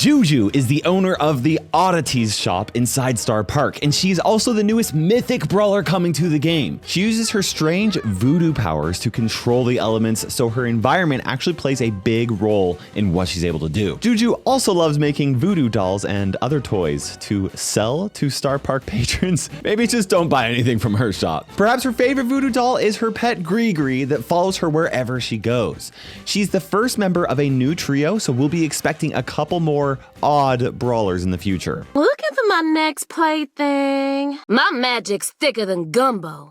Juju is the owner of the Oddities shop inside Star Park, and she's also the newest Mythic Brawler coming to the game. She uses her strange voodoo powers to control the elements, so her environment actually plays a big role in what she's able to do. Juju also loves making voodoo dolls and other toys to sell to Star Park patrons. Maybe just don't buy anything from her shop. Perhaps her favorite voodoo doll is her pet Gree that follows her wherever she goes. She's the first member of a new trio, so we'll be expecting a couple more odd brawlers in the future. Looking for my next plaything. My magic's thicker than gumbo.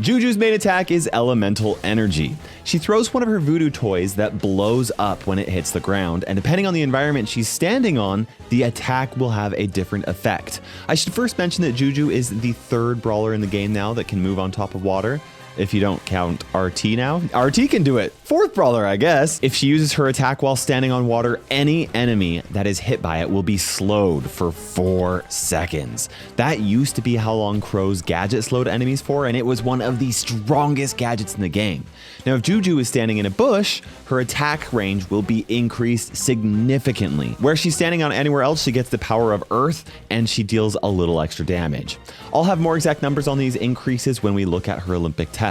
Juju's main attack is Elemental Energy. She throws one of her voodoo toys that blows up when it hits the ground, and depending on the environment she's standing on, the attack will have a different effect. I should first mention that Juju is the third brawler in the game now that can move on top of water. If you don't count RT now. RT can do it. Fourth brawler, I guess. If she uses her attack while standing on water, any enemy that is hit by it will be slowed for 4 seconds. That used to be how long Crow's gadget slowed enemies for, and it was one of the strongest gadgets in the game. Now, if Juju is standing in a bush, her attack range will be increased significantly. Where she's standing on anywhere else, she gets the power of Earth, and she deals a little extra damage. I'll have more exact numbers on these increases when we look at her Olympic tests.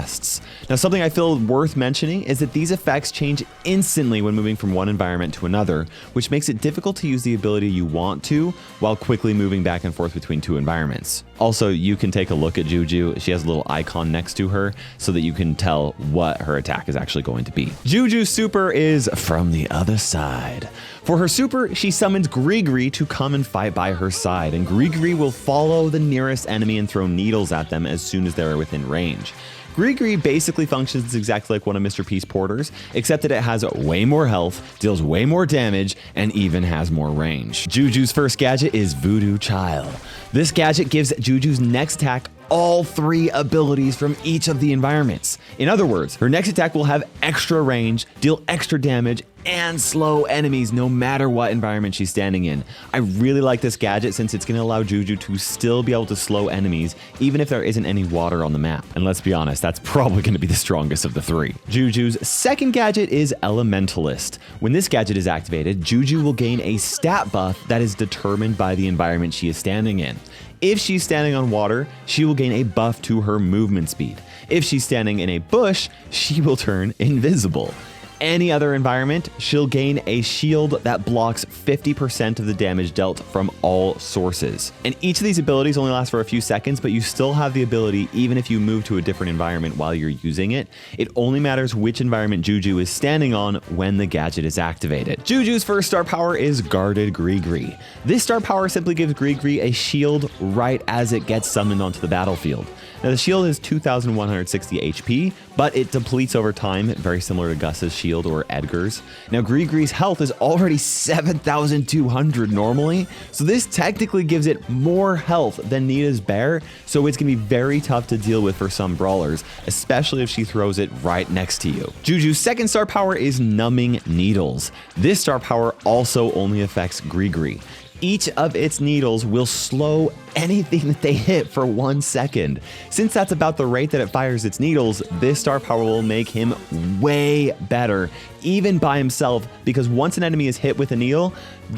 Now, something I feel worth mentioning is that these effects change instantly when moving from one environment to another, which makes it difficult to use the ability you want to while quickly moving back and forth between two environments. Also, you can take a look at Juju. She has a little icon next to her so that you can tell what her attack is actually going to be. Juju's super is From the Other Side. For her super, she summons Gree to come and fight by her side, and Gree will follow the nearest enemy and throw needles at them as soon as they're within range. Gree basically functions exactly like one of Mr. P's porters, except that it has way more health, deals way more damage, and even has more range. Juju's first gadget is Voodoo Child. This gadget gives Juju's next attack all 3 abilities from each of the environments. In other words, her next attack will have extra range, deal extra damage, and slow enemies no matter what environment she's standing in. I really like this gadget since it's going to allow Juju to still be able to slow enemies even if there isn't any water on the map. And let's be honest, that's probably going to be the strongest of the 3. Juju's second gadget is Elementalist. When this gadget is activated, Juju will gain a stat buff that is determined by the environment she is standing in. If she's standing on water, she will gain a buff to her movement speed. If she's standing in a bush, she will turn invisible. Any other environment, she'll gain a shield that blocks 50% of the damage dealt from all sources. And each of these abilities only lasts for a few seconds, but you still have the ability even if you move to a different environment while you're using it. It only matters which environment Juju is standing on when the gadget is activated. Juju's first star power is Guarded Gree. This star power simply gives Gree a shield right as it gets summoned onto the battlefield. Now, the shield is 2,160 HP, but it depletes over time, very similar to Gus's shield or Edgar's. Now, Gree's health is already 7,200 normally, so this technically gives it more health than Nita's bear, so it's going to be very tough to deal with for some brawlers, especially if she throws it right next to you. Juju's second star power is Numbing Needles. This star power also only affects Gree. Each of its needles will slow anything that they hit for 1 second. Since that's about the rate that it fires its needles, this star power will make him way better, even by himself, because once an enemy is hit with a needle,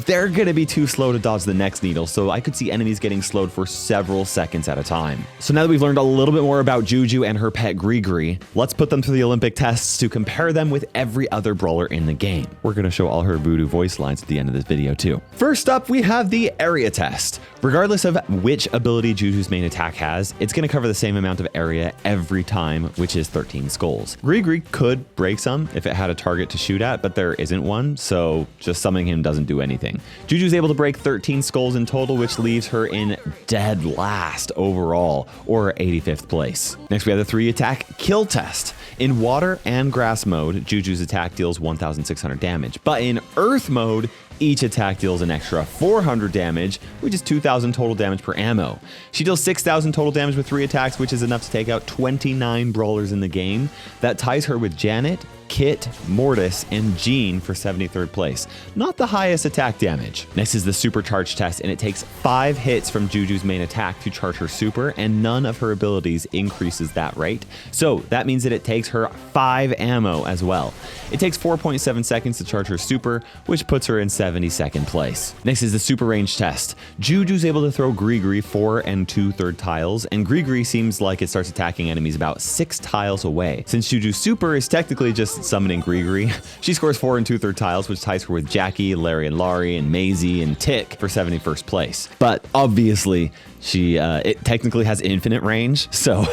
they're going to be too slow to dodge the next needle, so I could see enemies getting slowed for several seconds at a time. So now that we've learned a little bit more about Juju and her pet Gree, let's put them through the Olympic tests to compare them with every other brawler in the game. We're going to show all her voodoo voice lines at the end of this video too. First up, we have the area test. Regardless of which ability Juju's main attack has, it's going to cover the same amount of area every time, which is 13 skulls. Gree could break some if it had a target to shoot at, but there isn't one, so just summoning him doesn't do anything. Juju's able to break 13 skulls in total, which leaves her in dead last overall, or 85th place. Next, we have the 3 attack kill test. In water and grass mode, Juju's attack deals 1,600 damage, but in earth mode, each attack deals an extra 400 damage, which is 2,000 total damage per ammo. She deals 6,000 total damage with 3 attacks, which is enough to take out 29 brawlers in the game. That ties her with Janet, Kit, Mortis, and Jean for 73rd place. Not the highest attack damage. Next is the supercharge test, and it takes 5 hits from Juju's main attack to charge her super, and none of her abilities increases that rate. So that means that it takes her 5 ammo as well. It takes 4.7 seconds to charge her super, which puts her in 72nd place. Next is the super range test. Juju's able to throw Grigri 4 2/3 tiles, and Grigri seems like it starts attacking enemies about 6 tiles away. Since Juju's super is technically just summoning Grigri, she scores 4 2/3 tiles, which ties her with Jackie, Larry and Laurie, and Maisie and Tick for 71st place. But obviously, it technically has infinite range, so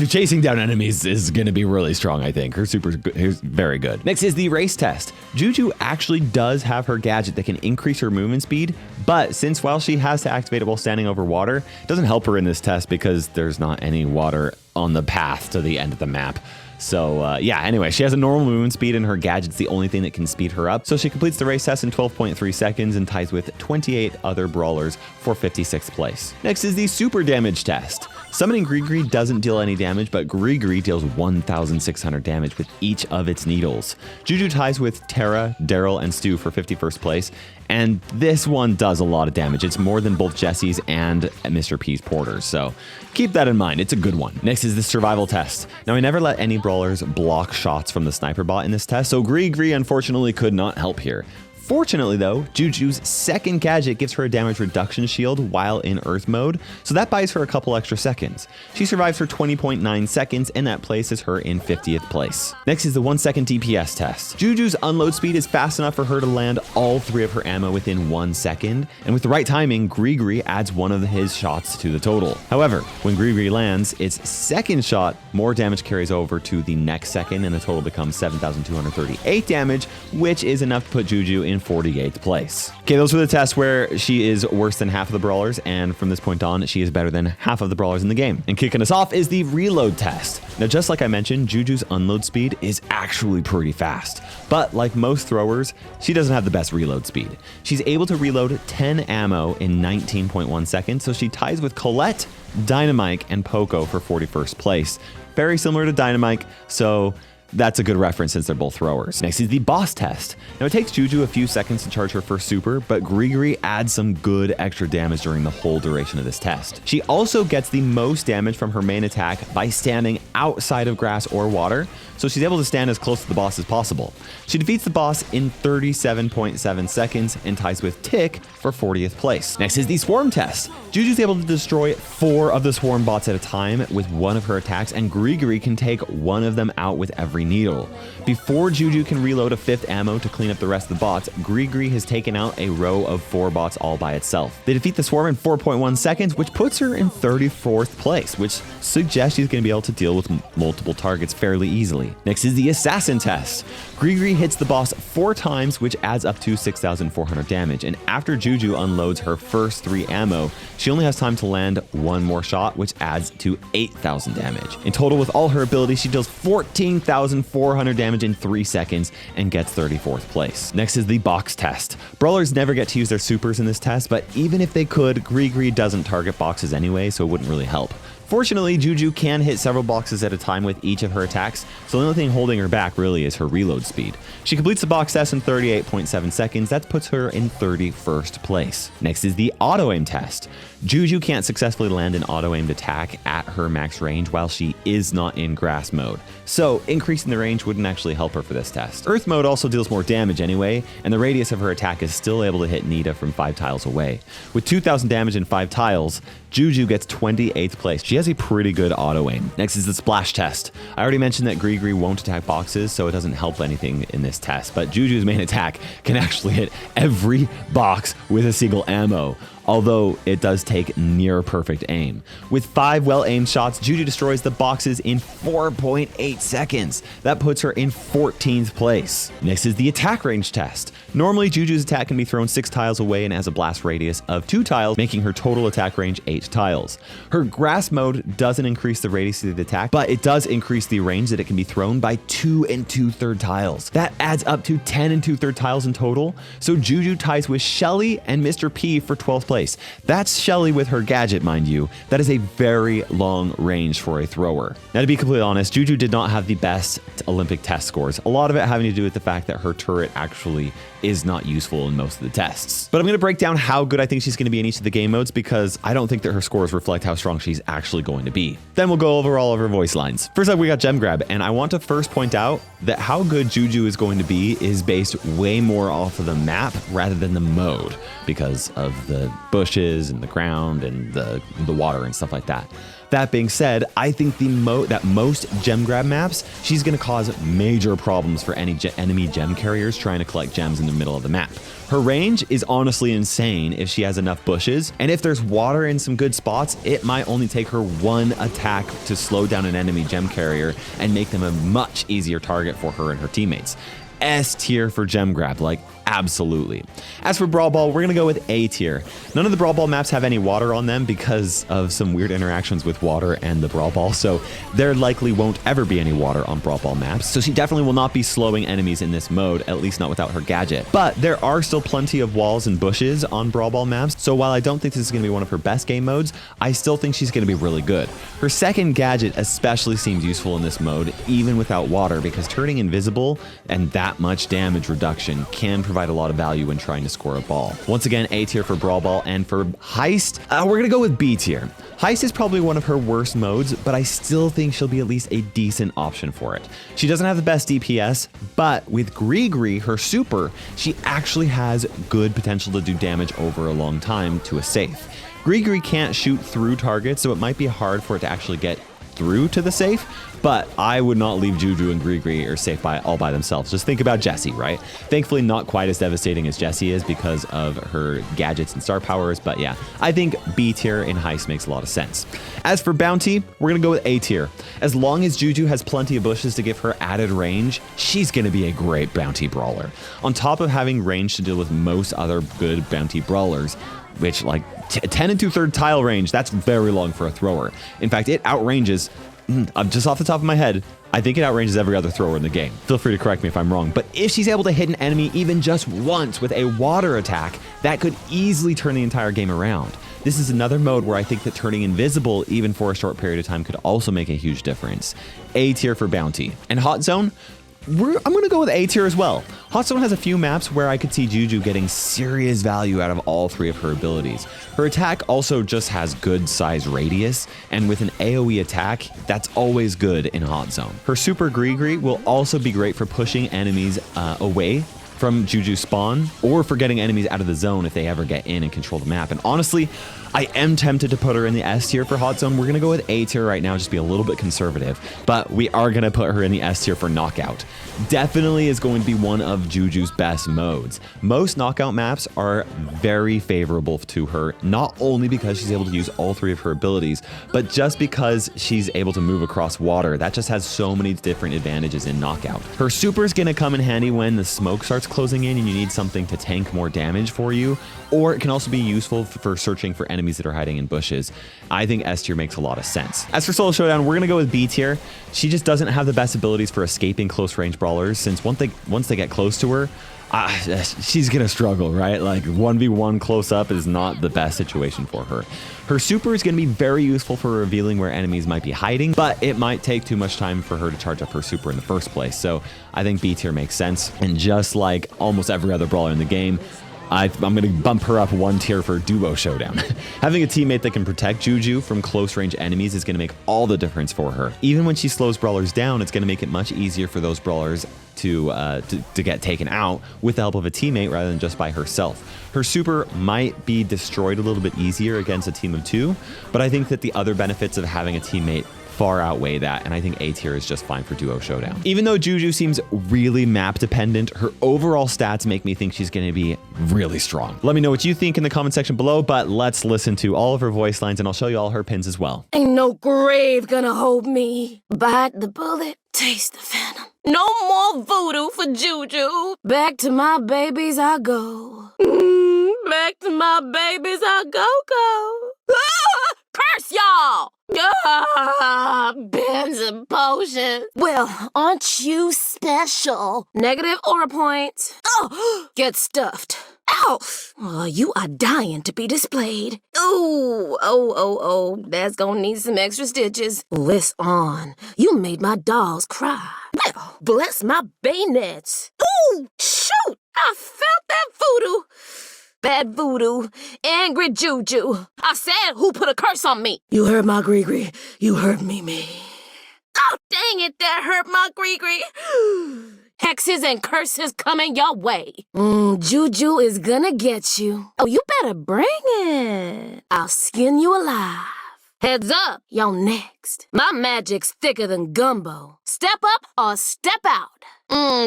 chasing down enemies is going to be really strong, I think. Her super is very good. Next is the race test. Juju actually does have her gadget that can increase her movement speed, but since while she has to activate it while standing over water, it doesn't help her in this test because there's not any water on the path to the end of the map. So yeah, anyway, she has a normal movement speed and her gadget's the only thing that can speed her up. So she completes the race test in 12.3 seconds and ties with 28 other brawlers for 56th place. Next is the super damage test. Summoning Grigri doesn't deal any damage, but Grigri deals 1,600 damage with each of its needles. Juju ties with Tara, Daryl, and Stu for 51st place, and this one does a lot of damage. It's more than both Jesse's and Mr. P's porters, so keep that in mind. It's a good one. Next is the survival test. Now, I never let any brawlers block shots from the sniper bot in this test, so Grigri unfortunately could not help here. Fortunately though, Juju's second gadget gives her a damage reduction shield while in Earth mode, so that buys her a couple extra seconds. She survives for 20.9 seconds, and that places her in 50th place. Next is the 1 second DPS test. Juju's unload speed is fast enough for her to land all 3 of her ammo within 1 second, and with the right timing, Grigri adds one of his shots to the total. However, when Grigri lands its second shot, more damage carries over to the next second, and the total becomes 7,238 damage, which is enough to put Juju in 48th place. Okay, those were the tests where she is worse than half of the brawlers, and from this point on, she is better than half of the brawlers in the game. And kicking us off is the reload test. Now, just like I mentioned, Juju's unload speed is actually pretty fast, but like most throwers, she doesn't have the best reload speed. She's able to reload 10 ammo in 19.1 seconds, so she ties with Colette, Dynamite, and Poco for 41st place. Very similar to Dynamite, so that's a good reference since they're both throwers. Next is the boss test. Now, it takes Juju a few seconds to charge her first super, but Grigri adds some good extra damage during the whole duration of this test. She also gets the most damage from her main attack by standing outside of grass or water, so she's able to stand as close to the boss as possible. She defeats the boss in 37.7 seconds and ties with Tick for 40th place. Next is the swarm test. Juju's able to destroy 4 of the swarm bots at a time with one of her attacks, and Grigri can take one of them out with every needle. Before Juju can reload a 5th ammo to clean up the rest of the bots, Grigri has taken out a row of 4 bots all by itself. They defeat the swarm in 4.1 seconds, which puts her in 34th place, which suggests she's going to be able to deal with multiple targets fairly easily. Next is the assassin test. Grigri hits the boss 4 times, which adds up to 6,400 damage, and after Juju unloads her first 3 ammo, she only has time to land 1 more shot, which adds to 8,000 damage. In total, with all her abilities, she deals 14,400 damage in 3 seconds and gets 34th place. Next is the box test. Brawlers never get to use their supers in this test, but even if they could, Grigri doesn't target boxes anyway, so it wouldn't really help. Fortunately, Juju can hit several boxes at a time with each of her attacks, so the only thing holding her back really is her reload speed. She completes the box test in 38.7 seconds. That puts her in 31st place. Next is the auto-aim test. Juju can't successfully land an auto-aimed attack at her max range while she is not in grass mode, so increasing the range wouldn't actually help her for this test. Earth mode also deals more damage anyway, and the radius of her attack is still able to hit Nita from 5 tiles away. With 2,000 damage in 5 tiles, Juju gets 28th place. She has a pretty good auto-aim. Next is the splash test. I already mentioned that Grigri won't attack boxes, so it doesn't help anything in this test, but Juju's main attack can actually hit every box with a single ammo, although it does take near perfect aim. With 5 well-aimed shots, Juju destroys the boxes in 4.8 seconds. That puts her in 14th place. Next is the attack range test. Normally, Juju's attack can be thrown 6 tiles away and has a blast radius of 2 tiles, making her total attack range 8 tiles. Her grass mode doesn't increase the radius of the attack, but it does increase the range that it can be thrown by 2 2/3 tiles. That adds up to 10 2/3 tiles in total, so Juju ties with Shelly and Mr. P for 12th place place. That's Shelly with her gadget, mind you. That is a very long range for a thrower. Now, to be completely honest, Juju did not have the best Olympic test scores. A lot of it having to do with the fact that her turret actually is not useful in most of the tests. But I'm going to break down how good I think she's going to be in each of the game modes because I don't think that her scores reflect how strong she's actually going to be. Then we'll go over all of her voice lines. First up, we got Gem Grab, and I want to first point out that how good Juju is going to be is based way more off of the map rather than the mode because of the bushes and the ground and the water and stuff like that. That being said, I think that most gem grab maps, she's going to cause major problems for any enemy gem carriers trying to collect gems in the middle of the map. Her range is honestly insane if she has enough bushes, and if there's water in some good spots, it might only take her one attack to slow down an enemy gem carrier and make them a much easier target for her and her teammates. S tier for gem grab, like absolutely. As for Brawl Ball, we're gonna go with A tier. None of the Brawl Ball maps have any water on them because of some weird interactions with water and the Brawl Ball, so there likely won't ever be any water on Brawl Ball maps, so she definitely will not be slowing enemies in this mode, at least not without her gadget. But there are still plenty of walls and bushes on Brawl Ball maps, so while I don't think this is gonna be one of her best game modes, I still think she's gonna be really good. Her second gadget especially seems useful in this mode, even without water, because turning invisible and that much damage reduction can provide a lot of value when trying to score a ball. Once again, A tier for Brawl Ball, and for Heist, we're gonna go with B tier. Heist is probably one of her worst modes, but I still think she'll be at least a decent option for it. She doesn't have the best DPS, but with Gree, her super, she actually has good potential to do damage over a long time to a safe. Gree can't shoot through targets, so it might be hard for it to actually get through to the safe, but I would not leave Juju and Gree or safe all by themselves. Just think about Jessie, right? Thankfully, not quite as devastating as Jessie is because of her gadgets and star powers, but yeah, I think B tier in Heist makes a lot of sense. As for Bounty, we're gonna go with A tier. As long as Juju has plenty of bushes to give her added range, she's gonna be a great Bounty Brawler. On top of having range to deal with most other good Bounty Brawlers, which like 10 and 2/3 tile range, that's very long for a thrower. In fact, it outranges, just off the top of my head, I think it outranges every other thrower in the game. Feel free to correct me if I'm wrong, but if she's able to hit an enemy even just once with a water attack, that could easily turn the entire game around. This is another mode where I think that turning invisible even for a short period of time could also make a huge difference. A tier for Bounty. And Hot Zone, I'm going to go with A tier as well. Hot Zone has a few maps where I could see Juju getting serious value out of all three of her abilities. Her attack also just has good size radius, and with an AoE attack, that's always good in Hot Zone. Her super Gree will also be great for pushing enemies away from Juju spawn, or for getting enemies out of the zone if they ever get in and control the map. And honestly, I am tempted to put her in the S tier for Hot Zone. We're gonna go with A tier right now, just be a little bit conservative, but we are gonna put her in the S tier for Knockout. Definitely is going to be one of Juju's best modes. Most Knockout maps are very favorable to her, not only because she's able to use all three of her abilities, but just because she's able to move across water. That just has so many different advantages in Knockout. Her super is gonna come in handy when the smoke starts closing in and you need something to tank more damage for you, or it can also be useful for searching for enemies that are hiding in bushes. I think S tier makes a lot of sense. As for Solo Showdown, we're gonna go with B tier. She just doesn't have the best abilities for escaping close range brawlers, since once they get close to her, she's gonna struggle, right? Like 1v1 close up is not the best situation for her. Her super is gonna be very useful for revealing where enemies might be hiding, but it might take too much time for her to charge up her super in the first place. So I think B tier makes sense. And just like almost every other brawler in the game, I'm going to bump her up one tier for Duo Showdown. Having a teammate that can protect Juju from close range enemies is going to make all the difference for her. Even when she slows brawlers down, it's going to make it much easier for those brawlers to get taken out with the help of a teammate rather than just by herself. Her super might be destroyed a little bit easier against a team of two, but I think that the other benefits of having a teammate far outweigh that, and I think A tier is just fine for Duo Showdown. Even though Juju seems really map dependent, her overall stats make me think she's going to be really strong. Let me know what you think in the comment section below, but let's listen to all of her voice lines and I'll show you all her pins as well. Ain't no grave gonna hold me. Bite the bullet, taste the venom. No more voodoo for Juju. Back to my babies I go. Back to my babies I go. Ah! Curse y'all! Bends and potions. Well, aren't you special? Negative or a point? Oh, get stuffed. Ow! Oh, you are dying to be displayed. Ooh, oh, that's gonna need some extra stitches. It's on. You made my dolls cry. Well, bless my bayonets. Ooh, shoot! I felt that voodoo. Bad voodoo. Angry Juju. I said, who put a curse on me? You hurt my Gree. You hurt me. Oh, dang it, that hurt my Gree. Hexes and curses coming your way. Juju is gonna get you. Oh, you better bring it. I'll skin you alive. Heads up, y'all next. My magic's thicker than gumbo. Step up or step out.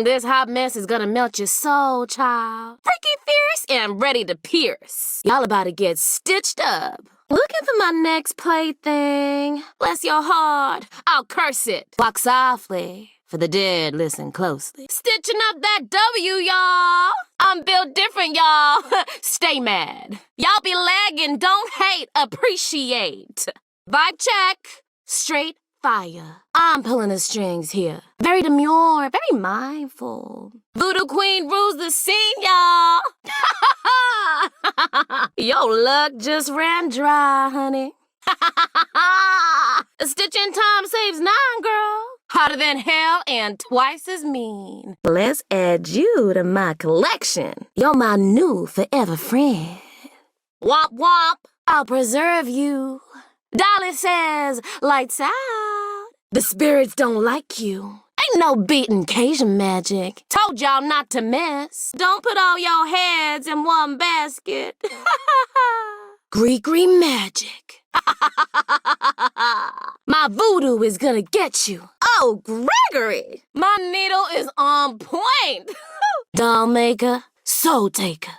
This hot mess is gonna melt your soul, child. Freaky fierce and ready to pierce. Y'all about to get stitched up. Looking for my next plaything. Bless your heart. I'll curse it. Walk softly. For the dead, listen closely. Stitching up that W, y'all. I'm built different, y'all. Stay mad. Y'all be lagging, don't hate, appreciate. Vibe check. Straight fire. I'm pulling the strings here. Very demure, very mindful. Voodoo Queen rules the scene, y'all. Your luck just ran dry, honey. Stitching time saves 9, girl. Hotter than hell and twice as mean. Let's add you to my collection. You're my new forever friend. Womp womp, I'll preserve you. Dolly says, lights out. The spirits don't like you. Ain't no beating Cajun magic. Told y'all not to mess. Don't put all your heads in one basket. Greek magic. My voodoo is gonna get you. Oh, Gregory! My needle is on point. Doll maker, soul taker.